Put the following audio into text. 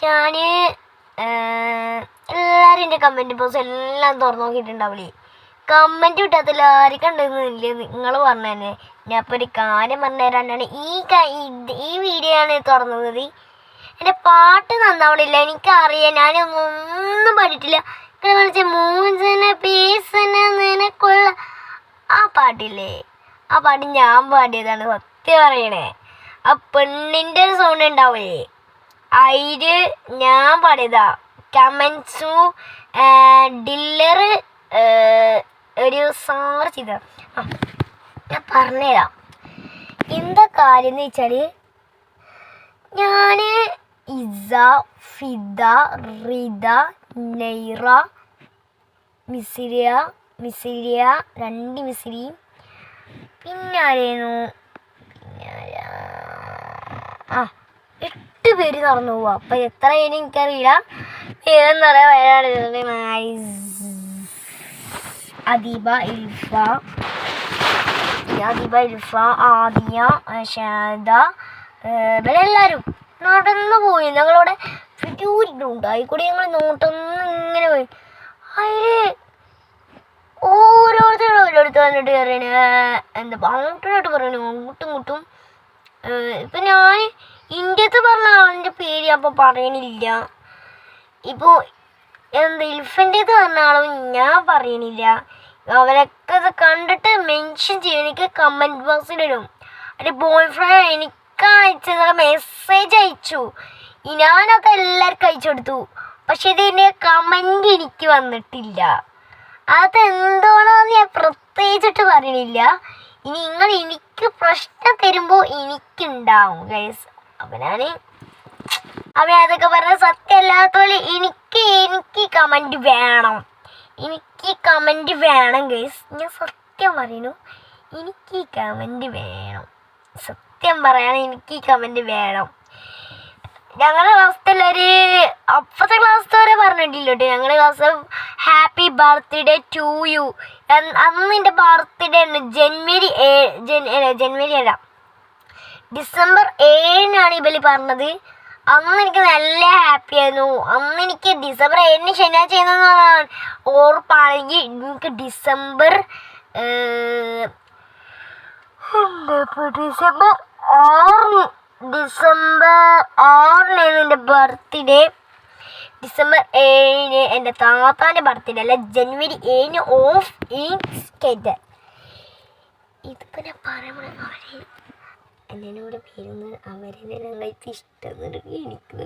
ഞാൻ എല്ലാവരും എൻ്റെ കമൻറ്റ് ബോക്സ് എല്ലാം തുറന്നു നോക്കിയിട്ടുണ്ടാവില്ലേ. കമൻറ്റ് കിട്ടാത്തില്ല ആരും കണ്ടെന്നില്ല. നിങ്ങൾ പറഞ്ഞു തന്നെ ഞാൻ ഇപ്പോൾ ഒരു കാര്യം പറഞ്ഞു തരാനാണ് ഈ വീഡിയോ ആണ് തുറന്നത്. എൻ്റെ പാട്ട് നന്നാവണില്ല, എനിക്കറിയാം. ഞാനൊന്നും പാടിയിട്ടില്ല. കളിച്ച മൂഞ്ചന പീസന നിനക്കുള്ള ആ പാട്ടില്ലേ, ആ പാട്ട് ഞാൻ പാടിയതാണ്. സത്യം പറയണേ, ആ പെണ്ണിൻ്റെ ഒരു സൗണ്ട് ഉണ്ടാവേ, അതില് ഞാൻ പാടിയതാ. കമൻസു ഡില്ലർ ഒരു സാർ ചെയ്ത ഞാൻ പറഞ്ഞുതരാം. എന്താ കാര്യം എന്ന് വെച്ചാൽ, ഞാൻ ഇസ, ഫിദ, റിദ, നൈറ, മിസിരിയ 2 മിസിരിയും പിന്നെ ആരായിരുന്നു 8 പേര് നടന്നു പോവാ. അപ്പം എത്ര പേര് എനിക്കറിയില്ല. പേരെന്ന് പറയാൻ വരാണ് അദീബ ഇൽഫ, ആദിയ, ഷാദ, ഇവരെല്ലാവരും നടന്നു പോയി. ഞങ്ങളവിടെ ഫിറ്റൂരിട്ടുണ്ട്, ആയിക്കൂടി ഞങ്ങൾ നോട്ടൊന്നും ഇങ്ങനെ പോയി. അതിൽ ഓരോരുത്തർ വന്നിട്ട് പറയണ എന്താ അങ്ങോട്ടോട്ട് പറയണു, അങ്ങോട്ടും ഇപ്പം ഞാൻ ഇന്ത്യത്ത് പറഞ്ഞ ആളിൻ്റെ പേര് അപ്പോൾ പറയണില്ല. ഇപ്പോൾ എന്താ ഇൽഫൻ്റേത് പറഞ്ഞ ആളും ഞാൻ പറയണില്ല. അവരൊക്കെ ഇത് കണ്ടിട്ട് മെൻഷൻ ചെയ്യും, എനിക്ക് കമൻറ്റ് ബോക്സിലിടും. എൻ്റെ ബോയ് ഫ്രണ്ട് എനിക്ക് അയച്ചതൊക്കെ മെസ്സേജ് അയച്ചു, ഞാനൊക്കെ എല്ലാവർക്കും അയച്ചു കൊടുത്തു. പക്ഷെ ഇതിൻ്റെ കമൻറ്റ് എനിക്ക് വന്നിട്ടില്ല. അതെന്തോണെന്ന് ഞാൻ പ്രത്യേകിച്ചിട്ട് പറയണില്ല. ഇനി നിങ്ങൾ എനിക്ക് പ്രശ്നം തരുമ്പോൾ എനിക്കുണ്ടാവും ഗൈസ്. അപ്പം അതൊക്കെ പറഞ്ഞ സത്യമല്ലാത്തോലെ എനിക്ക് കമൻറ്റ് വേണം, എനിക്ക് കമൻറ്റ് വേണം ഗൈസ്. ഞാൻ സത്യം പറയുന്നു, എനിക്ക് കമൻറ്റ് വേണം. സത്യം പറയണം, എനിക്ക് കമൻറ്റ് വേണം. ഞങ്ങളുടെ ക്ലാസ്സിലൊരു അപ്പുറത്തെ ക്ലാസ് വരെ പറഞ്ഞിട്ടില്ല കേട്ടോ. ഞങ്ങളുടെ class happy birthday to you. അന്ന് എൻ്റെ ബർത്ത്ഡേ ഉണ്ട്. ജനുവരി അല്ല, ഡിസംബർ 7 ഇവര് പറഞ്ഞത്. അന്ന് എനിക്ക് നല്ല ഹാപ്പി ആയിരുന്നു. അന്ന് എനിക്ക് ഡിസംബർ 7 ശനിയാഴ്ച ചെയ്യുന്നതാണ് ഓർപ്പാണെങ്കിൽ എനിക്ക് ഡിസംബർ 6 എൻ്റെ ബർത്ത്ഡേ. ഡിസംബർ 7 എൻ്റെ താത്താൻ്റെ ബർത്ത്ഡേ അല്ല, ജനുവരി 7 ഓഫ് ഈ സ്കേറ്റ്. ഇതിപ്പോൾ ഞാൻ പറയുമ്പോൾ എന്നോട് പേരുന്നത് അവരെ ഞങ്ങൾക്ക് ഇഷ്ടം എനിക്ക്